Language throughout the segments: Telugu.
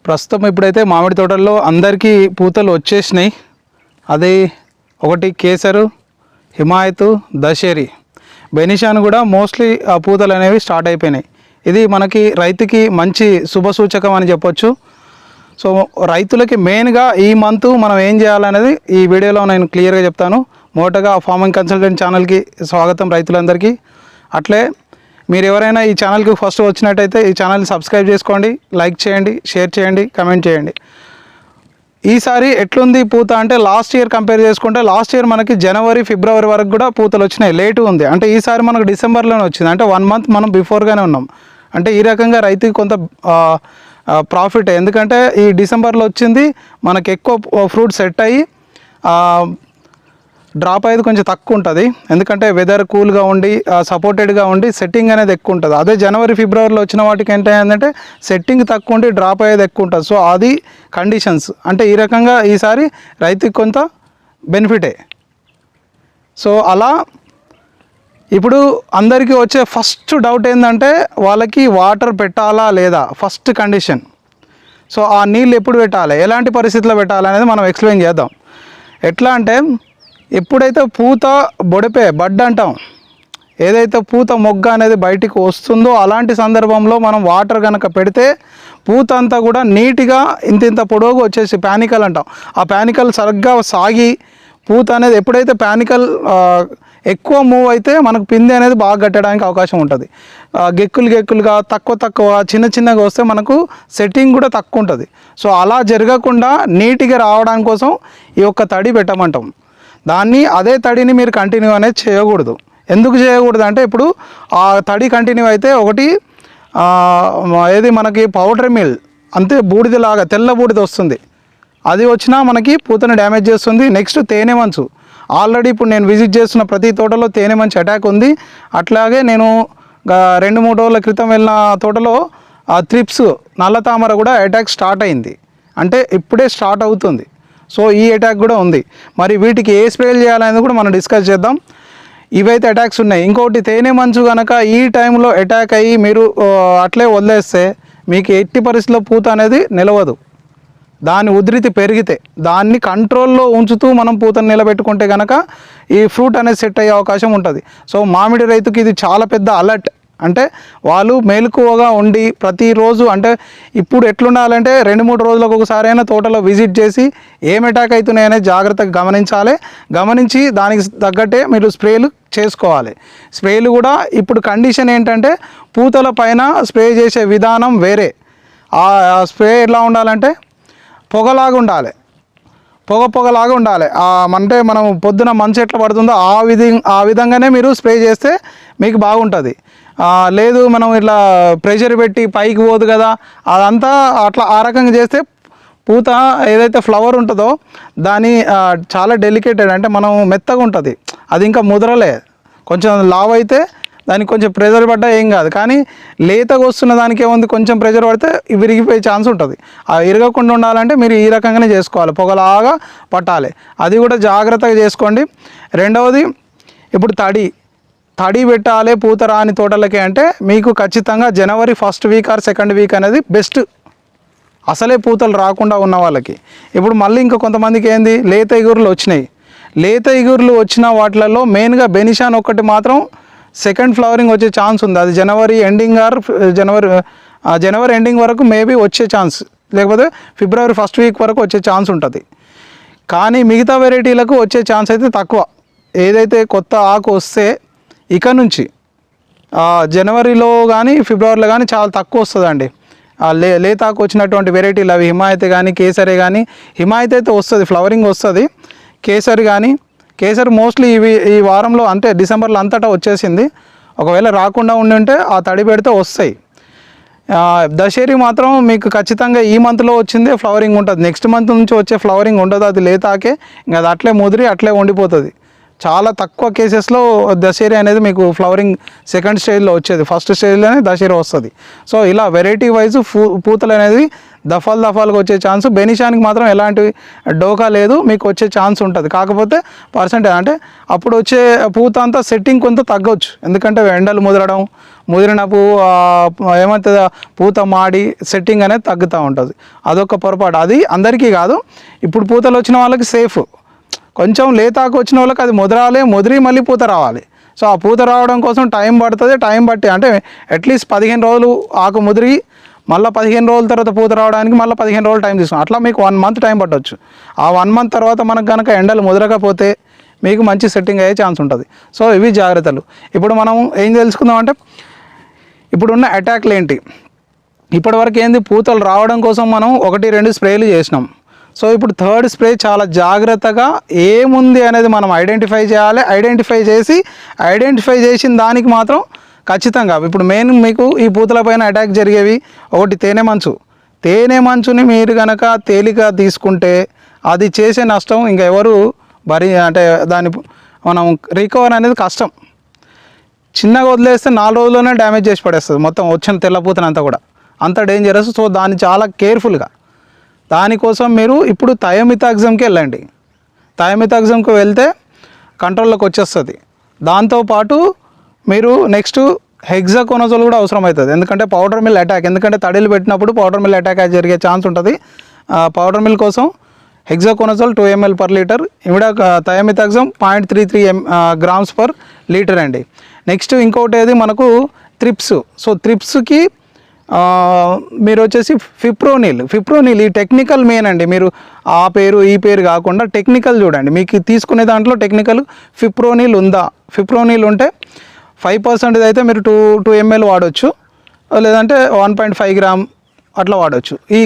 ప్రస్తుతం ఇప్పుడైతే మామిడి తోటల్లో అందరికీ పూతలు వచ్చేసినాయి. అది ఒకటి కేసరు, హిమాయత్, దశేరి, బెనిషాన్ కూడా మోస్ట్లీ ఆ పూతలు అనేవి స్టార్ట్ అయిపోయినాయి. ఇది మనకి రైతుకి మంచి శుభసూచకం అని చెప్పొచ్చు. సో రైతులకి మెయిన్గా ఈ మంత్ మనం ఏం చేయాలనేది ఈ వీడియోలో నేను క్లియర్గా చెప్తాను. మొదటగా ఫార్మింగ్ కన్సల్టెంట్ ఛానల్కి స్వాగతం రైతులందరికీ. అట్లే మీరు ఎవరైనా ఈ ఛానల్కి ఫస్ట్ వచ్చినట్టయితే ఈ ఛానల్ని సబ్స్క్రైబ్ చేసుకోండి, లైక్ చేయండి, షేర్ చేయండి, కమెంట్ చేయండి. ఈసారి ఎట్లుంది పూత అంటే లాస్ట్ ఇయర్ కంపేర్ చేసుకుంటే లాస్ట్ ఇయర్ మనకి జనవరి ఫిబ్రవరి వరకు కూడా పూతలు వచ్చినాయి, లేటు ఉంది. అంటే ఈసారి మనకు డిసెంబర్లోనే వచ్చింది, అంటే 1 month మనం బిఫోర్గానే ఉన్నాం. అంటే ఈ రకంగా రైతుకి కొంత ప్రాఫిట్, ఎందుకంటే ఈ డిసెంబర్లో వచ్చింది మనకు ఎక్కువ ఫ్రూట్ సెట్ అయ్యి డ్రాప్ అయ్యేది కొంచెం తక్కువ ఉంటుంది. ఎందుకంటే వెదర్ కూల్గా ఉండి సపోర్టెడ్గా ఉండి సెట్టింగ్ అనేది ఎక్కువ ఉంటుంది. అదే జనవరి ఫిబ్రవరిలో వచ్చిన వాటికి ఏంటంటే సెట్టింగ్ తక్కువ ఉండి డ్రాప్ అయ్యేది ఎక్కువ ఉంటుంది. సో అది కండిషన్స్. అంటే ఈ రకంగా ఈసారి రైతుకి కొంత బెనిఫిటే. సో అలా ఇప్పుడు అందరికీ వచ్చే ఫస్ట్ డౌట్ ఏంటంటే వాళ్ళకి వాటర్ పెట్టాలా లేదా, ఫస్ట్ కండిషన్. సో ఆ నీళ్ళు ఎప్పుడు పెట్టాలి, ఎలాంటి పరిస్థితుల్లో పెట్టాలి అనేది మనం ఎక్స్ప్లెయిన్ చేద్దాం. ఎట్లా అంటే ఎప్పుడైతే పూత బడ్ అంటాం, ఏదైతే పూత మొగ్గ అనేది బయటికి వస్తుందో అలాంటి సందర్భంలో మనం వాటర్ కనుక పెడితే పూత అంతా కూడా నీట్గా ఇంత పొడవుగా వచ్చేసి ప్యానికల్ అంటాం. ఆ ప్యానికల్ సరిగ్గా సాగి పూత అనేది ఎప్పుడైతే ప్యానికల్ ఎక్కువ మూవ్ అయితే మనకు పిందె అనేది బాగా కట్టడానికి అవకాశం ఉంటుంది. గెక్కులుగా తక్కువ చిన్నగా వస్తే మనకు సెట్టింగ్ కూడా తక్కువ ఉంటుంది. సో అలా జరగకుండా నీట్గా రావడానికి కోసం ఈ యొక్క తడి పెట్టమంటాం. దాన్ని అదే తడిని మీరు కంటిన్యూ అనేది చేయకూడదు. ఎందుకు చేయకూడదు అంటే ఇప్పుడు ఆ తడి కంటిన్యూ అయితే ఒకటి ఏది మనకి పౌడర్ మిల్ అంతే బూడిదలాగా తెల్ల బూడిద వస్తుంది, అది వచ్చినా మనకి పూతను డ్యామేజ్ చేస్తుంది. నెక్స్ట్ తేనె మంచు, ఆల్రెడీ ఇప్పుడు నేను విజిట్ చేస్తున్న ప్రతి తోటలో తేనె మంచు అటాక్ ఉంది. అట్లాగే నేను 2-3 రోజుల క్రితం వెళ్ళిన తోటలో త్రిప్స్ నల్ల తామర కూడా అటాక్ స్టార్ట్ అయింది, అంటే ఇప్పుడే స్టార్ట్ అవుతుంది. సో ఈ అటాక్ కూడా ఉంది. మరి వీటికి ఏ స్ప్రేలు చేయాలనేది కూడా మనం డిస్కస్ చేద్దాం. ఇవైతే అటాక్స్ ఉన్నాయి. ఇంకొకటి తేనె మంచు కనుక ఈ టైంలో అటాక్ అయ్యి మీరు అట్లే వదిలేస్తే మీకు ఎట్టి పరిస్థితుల్లో పూత అనేది నిలవదు. దాని ఉధృతి పెరిగితే దాన్ని కంట్రోల్లో ఉంచుతూ మనం పూతను నిలబెట్టుకుంటే కనుక ఈ ఫ్రూట్ అనేది సెట్ అయ్యే అవకాశం ఉంటుంది. సో మామిడి రైతుకి ఇది చాలా పెద్ద అలర్ట్. అంటే వాళ్ళు మెలకువగా ఉండి ప్రతిరోజు, అంటే ఇప్పుడు ఎట్లుండాలంటే 2-3 రోజులకు ఒకసారి అయినా తోటలో విజిట్ చేసి ఏం అటాక్ అవుతున్నాయనే జాగ్రత్తగా గమనించి దానికి తగ్గట్టే మీరు స్ప్రేలు చేసుకోవాలి. స్ప్రేలు కూడా ఇప్పుడు కండిషన్ ఏంటంటే పూతల పైన స్ప్రే చేసే విధానం వేరే. ఆ స్ప్రే ఎలా ఉండాలంటే పొగలాగా ఉండాలి, పొగలాగా ఉండాలి. అంటే మనం పొద్దున మంచు ఎట్లా పడుతుందో ఆ విధంగానే మీరు స్ప్రే చేస్తే మీకు బాగుంటుంది. లేదు మనం ఇట్లా ప్రెషర్ పెట్టి పైకి పోదు కదా, అదంతా అట్లా ఆ రకంగా చేస్తే పూత ఏదైతే ఫ్లవర్ ఉంటుందో దాని చాలా డెలికేటెడ్, అంటే మనం మెత్తగా ఉంటుంది, అది ఇంకా ముదరలే. కొంచెం లావ్ అయితే దానికి కొంచెం ప్రెషర్ పడ్డా ఏం కాదు, కానీ లేతగా వస్తున్న దానికి ఏముంది, కొంచెం ప్రెషర్ పడితే విరిగిపోయే ఛాన్స్ ఉంటుంది. విరగకుండా ఉండాలంటే మీరు ఈ రకంగానే చేసుకోవాలి, పొగలాగా పట్టాలి. అది కూడా జాగ్రత్తగా చేసుకోండి. రెండవది, ఇప్పుడు తడి పెట్టాలి పూత రాని తోటలకి అంటే మీకు ఖచ్చితంగా జనవరి 1st week or 2nd week అనేది బెస్ట్, అసలే పూతలు రాకుండా ఉన్న వాళ్ళకి. ఇప్పుడు మళ్ళీ ఇంకా కొంతమందికి ఏంది, లేత ఇగురులు వచ్చినాయి. లేత ఇగురులు వచ్చిన వాటిలలో మెయిన్గా బెనిషాన్ ఒక్కటి మాత్రం సెకండ్ ఫ్లవరింగ్ వచ్చే ఛాన్స్ ఉంది. అది జనవరి ఎండింగ్ ఆర్ జనవరి ఎండింగ్ వరకు మేబీ వచ్చే ఛాన్స్, లేకపోతే ఫిబ్రవరి 1st week వరకు వచ్చే ఛాన్స్ ఉంటుంది. కానీ మిగతా వెరైటీలకు వచ్చే ఛాన్స్ అయితే తక్కువ. ఏదైతే కొత్త ఆకు వస్తే ఇక నుంచి జనవరిలో కానీ ఫిబ్రవరిలో కానీ చాలా తక్కువ వస్తుందండి. లేత ఆకు వచ్చినటువంటి వెరైటీలు అవి హిమాయత్ కానీ కేసరి కానీ, హిమాయత్ అయితే వస్తుంది, ఫ్లవరింగ్ వస్తుంది. కేసరి మోస్ట్లీ ఈ వారంలో అంటే డిసెంబర్లో అంతటా వచ్చేసింది. ఒకవేళ రాకుండా ఉంటే ఆ తడి పెడితే వస్తాయి. దశేరి మాత్రం మీకు ఖచ్చితంగా ఈ మంత్లో వచ్చిందే ఫ్లవరింగ్ ఉంటుంది, నెక్స్ట్ మంత్ నుంచి వచ్చే ఫ్లవరింగ్ ఉండదు. అది లేతాకే ఇంకా అది అట్లే ముదిరి అట్లే ఉండిపోతుంది. చాలా తక్కువ కేసెస్లో దశేరి అనేది మీకు ఫ్లవరింగ్ సెకండ్ స్టేజ్లో వచ్చేది, ఫస్ట్ స్టేజ్లోనే దశేరి వస్తుంది. సో ఇలా వెరైటీ వైజ్ పూతలు అనేది దఫాలుగా వచ్చే ఛాన్స్. బెనిషానికి మాత్రం ఎలాంటి డోకా లేదు, మీకు వచ్చే ఛాన్స్ ఉంటుంది. కాకపోతే పర్సెంటేజ్ అంటే అప్పుడు వచ్చే పూత అంతా సెట్టింగ్ కొంత తగ్గవచ్చు, ఎందుకంటే ఎండలు ముదిరిన పువ్వు ఏమవుతుంది, పూత మాడి సెట్టింగ్ అనేది తగ్గుతూ ఉంటుంది. అదొక పొరపాటు, అది అందరికీ కాదు. ఇప్పుడు పూతలు వచ్చిన వాళ్ళకి సేఫ్, కొంచెం లేతాకు వచ్చిన వాళ్ళకి అది ముదిరి మళ్ళీ పూత రావాలి. సో ఆ పూత రావడం కోసం టైం పడుతుంది. టైం బట్టి అంటే అట్లీస్ట్ 15 రోజులు ఆకు ముదిరి మళ్ళీ 15 రోజుల తర్వాత పూత రావడానికి మళ్ళీ 15 రోజులు టైం తీసుకున్నాం. అట్లా మీకు 1 మంత్ టైం పట్టవచ్చు. ఆ 1 మంత్ తర్వాత మనకు కనుక ఎండలు ముదరకపోతే మీకు మంచి సెట్టింగ్ అయ్యే ఛాన్స్ ఉంటుంది. సో ఇవి జాగ్రత్తలు. ఇప్పుడు మనం ఏం తెలుసుకుందాం అంటే ఇప్పుడున్న అటాక్లు ఏంటి. ఇప్పటివరకు ఏంది, పూతలు రావడం కోసం మనం 1-2 స్ప్రేలు చేసినాం. సో ఇప్పుడు థర్డ్ స్ప్రే చాలా జాగ్రత్తగా ఏముంది అనేది మనం ఐడెంటిఫై చేయాలి. ఐడెంటిఫై చేసిన దానికి మాత్రం ఖచ్చితంగా ఇప్పుడు మెయిన్ మీకు ఈ పూతల పైన అటాక్ జరిగేవి ఒకటి తేనె మంచుని మీరు కనుక తేలిక తీసుకుంటే అది చేసే నష్టం ఇంకా ఎవరు అంటే దాన్ని మనం రికవర్ అనేది కష్టం. చిన్నగా వదిలేస్తే 4 రోజుల్లోనే డ్యామేజ్ చేసి పడేస్తుంది మొత్తం వచ్చిన తెల్లపూతనంతా కూడా, అంత డేంజరస్. సో దాన్ని చాలా కేర్ఫుల్గా, దానికోసం మీరు ఇప్పుడు థయోమిథాక్సమ్కి వెళ్ళండి. థయోమిథాక్సమ్కి వెళ్తే కంట్రోల్లోకి వచ్చేస్తుంది. దాంతోపాటు మీరు నెక్స్ట్ హెగ్జాకోనజోల్ కూడా అవసరం అవుతుంది, ఎందుకంటే పౌడర్ మిల్ అటాక్, ఎందుకంటే తడిలు పెట్టినప్పుడు పౌడర్ మిల్ అటాక్ జరిగే ఛాన్స్ ఉంటుంది. పౌడర్ మిల్ కోసం hexaconazole 2 ml/L, thiamethoxam 0.33 grams per liter అండి. నెక్స్ట్ ఇంకోటి ఏది మనకు త్రిప్స్. సో త్రిప్స్కి మీరు వచ్చేసి ఫిప్రోనిల్ ఈ టెక్నికల్ మెయిన్ అండి. మీరు ఆ పేరు ఈ పేరు కాకుండా టెక్నికల్ చూడండి, మీకు తీసుకునే దాంట్లో టెక్నికల్ ఫిప్రోనిల్ ఉందా. ఫిప్రోనిల్ ఉంటే 5% అయితే మీరు 2 ml వాడవచ్చు, లేదంటే 1.5 gram అట్లా వాడవచ్చు. ఈ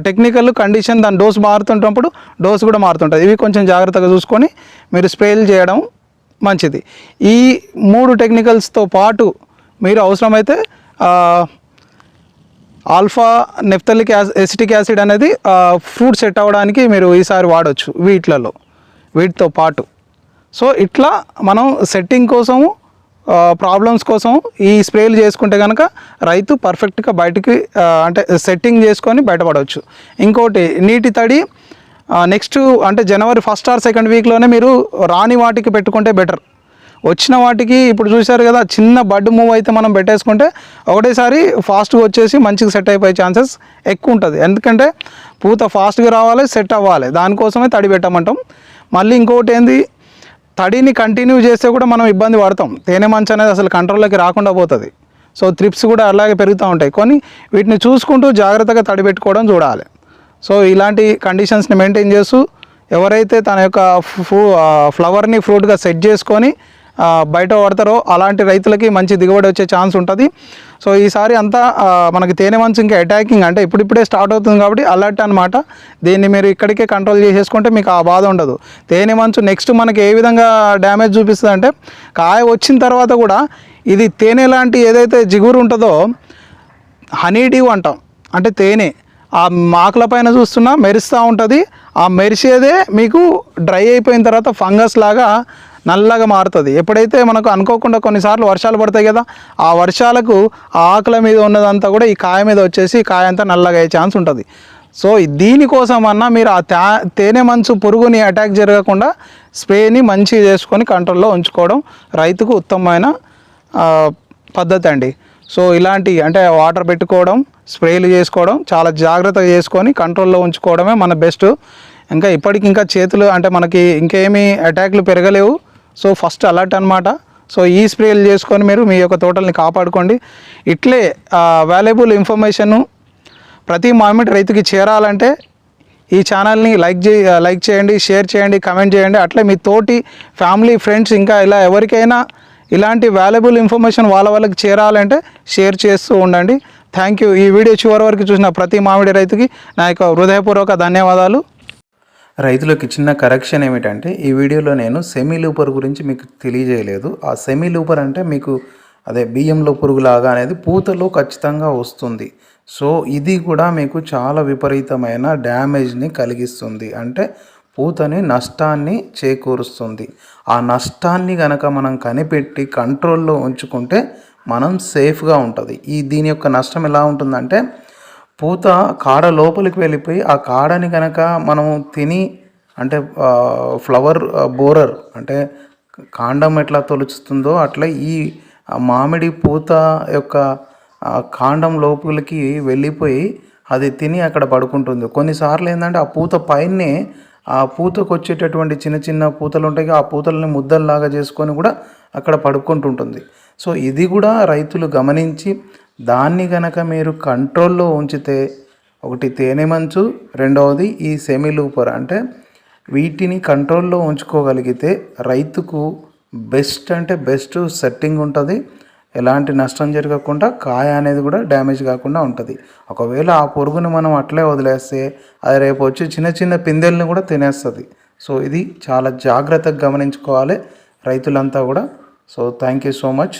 టెక్నికల్ కండిషన్ దాని డోస్ మారుతుంటప్పుడు డోస్ కూడా మారుతుంటుంది. ఇవి కొంచెం జాగ్రత్తగా చూసుకొని మీరు స్ప్రేలు చేయడం మంచిది. ఈ 3 టెక్నికల్స్తో పాటు మీరు అవసరమైతే ఆల్ఫా నెఫ్థలిక్ ఎసిటిక్ యాసిడ్ అనేది ఫ్రూట్ సెట్ అవ్వడానికి మీరు ఈసారి వాడవచ్చు వీటితో పాటు. సో ఇట్లా మనం సెట్టింగ్ కోసము ప్రాబ్లమ్స్ కోసం ఈ స్ప్రేలు చేసుకుంటే కనుక రైతు పర్ఫెక్ట్గా బయటికి అంటే సెట్టింగ్ చేసుకొని బయటపడవచ్చు. ఇంకోటి నీటి తడి నెక్స్ట్ అంటే జనవరి 1st or 2nd వీక్లోనే మీరు రాని వాటికి పెట్టుకుంటే బెటర్. వచ్చిన వాటికి ఇప్పుడు చూశారు కదా, చిన్న బడ్ మూవ్ అయితే మనం పెట్టేసుకుంటే ఒకటేసారి ఫాస్ట్గా వచ్చేసి మంచిగా సెట్ అయిపోయే ఛాన్సెస్ ఎక్కువ ఉంటుంది. ఎందుకంటే పూత ఫాస్ట్గా రావాలి, సెట్ అవ్వాలి, దానికోసమే తడి పెట్టమంటాం. మళ్ళీ ఇంకోటి ఏంది, తడిని కంటిన్యూ చేస్తే కూడా మనం ఇబ్బంది పడతాం. తేనె మంచు అనేది అసలు కంట్రోల్లోకి రాకుండా పోతుంది. సో త్రిప్స్ కూడా అలాగే పెరుగుతూ ఉంటాయి. కొన్ని వీటిని చూసుకుంటూ జాగ్రత్తగా తడి పెట్టుకోవడం చూడాలి. సో ఇలాంటి కండిషన్స్ని మెయింటైన్ చేస్తూ ఎవరైతే తన యొక్క ఫ్లవర్ని ఫ్రూట్గా సెట్ చేసుకొని బయట పడతారో అలాంటి రైతులకి మంచి దిగుబడి వచ్చే ఛాన్స్ ఉంటుంది. సో ఈసారి అంతా మనకి తేనె మంచు ఇంకా అటాకింగ్ అంటే ఇప్పుడిప్పుడే స్టార్ట్ అవుతుంది కాబట్టి అలర్ట్ అనమాట. దీన్ని మీరు ఇక్కడికే కంట్రోల్ చేసేసుకుంటే మీకు ఆ బాధ ఉండదు. తేనె మంచు నెక్స్ట్ మనకి ఏ విధంగా డ్యామేజ్ చూపిస్తుంది అంటే, కాయ వచ్చిన తర్వాత కూడా ఇది తేనె లాంటి ఏదైతే జిగురు ఉంటుందో హనీ డ్యూ అంటాం, అంటే తేనె ఆ ఆకుల పైన చూస్తున్నా మెరుస్తూ ఉంటుంది. ఆ మెరిసేదే మీకు డ్రై అయిపోయిన తర్వాత ఫంగస్ లాగా నల్లగా మారుతుంది. ఎప్పుడైతే మనకు అనుకోకుండా కొన్నిసార్లు వర్షాలు పడతాయి కదా, ఆ వర్షాలకు ఆ ఆకుల మీద ఉన్నదంతా కూడా ఈ కాయ మీద వచ్చేసి కాయ అంతా నల్లగా అయ్యే ఛాన్స్ ఉంటుంది. సో దీనికోసమన్నా మీరు ఆ తేనె మంచు పురుగుని అటాక్ జరగకుండా స్ప్రేని మంచిగా చేసుకొని కంట్రోల్లో ఉంచుకోవడం రైతుకు ఉత్తమమైన పద్ధతి అండి. సో ఇలాంటి అంటే వాటర్ పెట్టుకోవడం, స్ప్రేలు చేసుకోవడం చాలా జాగ్రత్తగా చేసుకొని కంట్రోల్లో ఉంచుకోవడమే మన బెస్ట్. ఇంకా ఇప్పటికి ఇంకా చేతులు అంటే మనకి ఇంకేమీ అటాక్లు పెరగలేవు. సో ఫస్ట్ అలర్ట్ అనమాట. సో ఈ స్ప్రేలు చేసుకొని మీరు మీ యొక్క తోటల్ని కాపాడుకోండి. ఇట్లే వాల్యుబుల్ ఇన్ఫర్మేషను ప్రతి మామిడి రైతుకి చేరాలంటే ఈ ఛానల్ని లైక్ చేయండి, షేర్ చేయండి, కమెంట్ చేయండి. అట్లే మీ తోటి ఫ్యామిలీ ఫ్రెండ్స్ ఇంకా ఇలా ఎవరికైనా ఇలాంటి వాల్యుబుల్ ఇన్ఫర్మేషన్ వాళ్ళకి చేరాలంటే షేర్ చేస్తూ ఉండండి. Thank you. ఈ వీడియో చివరి వరకు చూసిన ప్రతి మామిడి రైతుకి నా యొక్క హృదయపూర్వక ధన్యవాదాలు. రైతులకి చిన్న కరెక్షన్ ఏమిటంటే, ఈ వీడియోలో నేను సెమీ లూపర్ గురించి మీకు తెలియజేయలేదు. ఆ సెమీ లూపర్ అంటే మీకు అదే బియ్యంలో పురుగులాగా అనేది పూతలో ఖచ్చితంగా వస్తుంది. సో ఇది కూడా మీకు చాలా విపరీతమైన డ్యామేజ్ని కలిగిస్తుంది. అంటే పూతని నష్టాన్ని చేకూరుస్తుంది. ఆ నష్టాన్ని గనక మనం కనిపెట్టి కంట్రోల్లో ఉంచుకుంటే మనం సేఫ్గా ఉంటుంది. దీని యొక్క నష్టం ఎలా ఉంటుందంటే, పూత కాడ లోపలికి వెళ్ళిపోయి ఆ కాడని కనుక మనం తిని, అంటే ఫ్లవర్ బోరర్ అంటే కాండం ఎట్లా తొలుచుతుందో అట్లా ఈ మామిడి పూత యొక్క కాండం లోపలికి వెళ్ళిపోయి అది తిని అక్కడ పడుకుంటుంది. కొన్నిసార్లు ఏంటంటే ఆ పూత పైనే ఆ పూతకు వచ్చేటటువంటి చిన్న చిన్న పూతలు ఉంటాయి, ఆ పూతలని ముద్దల్లాగా చేసుకొని కూడా అక్కడ పడుకుంటుంటుంది. సో ఇది కూడా రైతులు గమనించి దాన్ని గనక మీరు కంట్రోల్లో ఉంచితే, ఒకటి తేనె మంచు, రెండవది ఈ సెమీ లూపర్, అంటే వీటిని కంట్రోల్లో ఉంచుకోగలిగితే రైతుకు బెస్ట్ అంటే బెస్ట్ సెట్టింగ్ ఉంటుంది. ఎలాంటి నష్టం జరగకుండా కాయ అనేది కూడా డ్యామేజ్ కాకుండా ఉంటుంది. ఒకవేళ ఆ పురుగుని మనం అట్లే వదిలేస్తే అది రేపు వచ్చి చిన్న చిన్న పిందెల్ని కూడా తినేస్తుంది. సో ఇది చాలా జాగ్రత్తగా గమనించుకోవాలి రైతులంతా కూడా. So thank you so much.